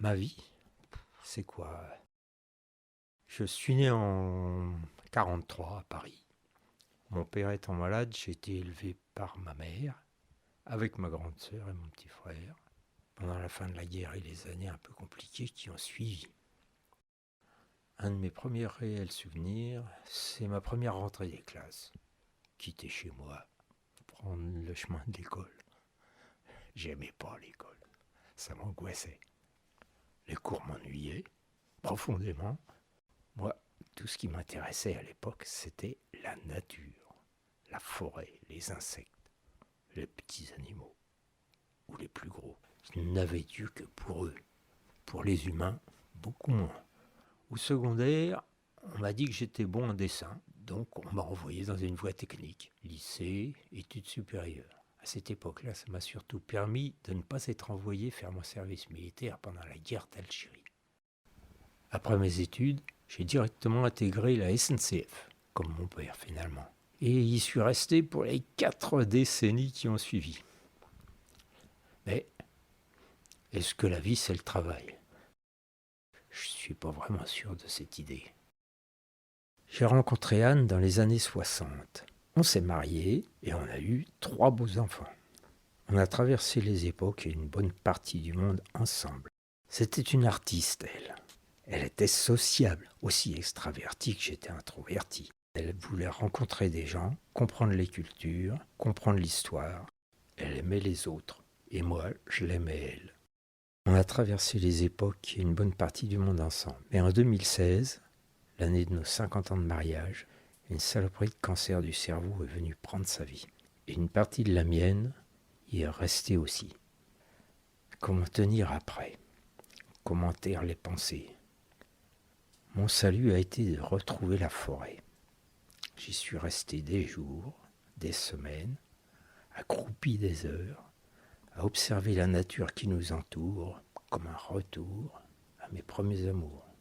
Ma vie, c'est quoi? Je suis né en 43 à Paris. Mon père étant malade, j'ai été élevé par ma mère, avec ma grande sœur et mon petit frère, pendant la fin de la guerre et les années un peu compliquées qui ont suivi. Un de mes premiers réels souvenirs, c'est ma première rentrée des classes. Quitter chez moi, prendre le chemin de l'école. J'aimais pas l'école, ça m'angoissait. Les cours m'ennuyaient profondément. Moi, tout ce qui m'intéressait à l'époque, c'était la nature, la forêt, les insectes, les petits animaux, ou les plus gros. Ils n'avaient Dieu que pour eux. Pour les humains, beaucoup moins. Au secondaire, on m'a dit que j'étais bon en dessin, donc on m'a envoyé dans une voie technique, lycée, études supérieures. À cette époque-là, ça m'a surtout permis de ne pas être envoyé faire mon service militaire pendant la guerre d'Algérie. Après mes études, j'ai directement intégré la SNCF, comme mon père finalement. Et y suis resté pour les 4 décennies qui ont suivi. Mais est-ce que la vie c'est le travail? Je ne suis pas vraiment sûr de cette idée. J'ai rencontré Anne dans les années 60. On s'est mariés et on a eu 3 beaux enfants. On a traversé les époques et une bonne partie du monde ensemble. C'était une artiste, elle. Elle était sociable, aussi extravertie que j'étais introverti. Elle voulait rencontrer des gens, comprendre les cultures, comprendre l'histoire. Elle aimait les autres, et moi, je l'aimais elle. On a traversé les époques et une bonne partie du monde ensemble. Et en 2016, l'année de nos 50 ans de mariage, une saloperie de cancer du cerveau est venue prendre sa vie. Et une partie de la mienne y est restée aussi. Comment tenir après? Comment taire les pensées? Mon salut a été de retrouver la forêt. J'y suis resté des jours, des semaines, accroupi des heures, à observer la nature qui nous entoure comme un retour à mes premiers amours.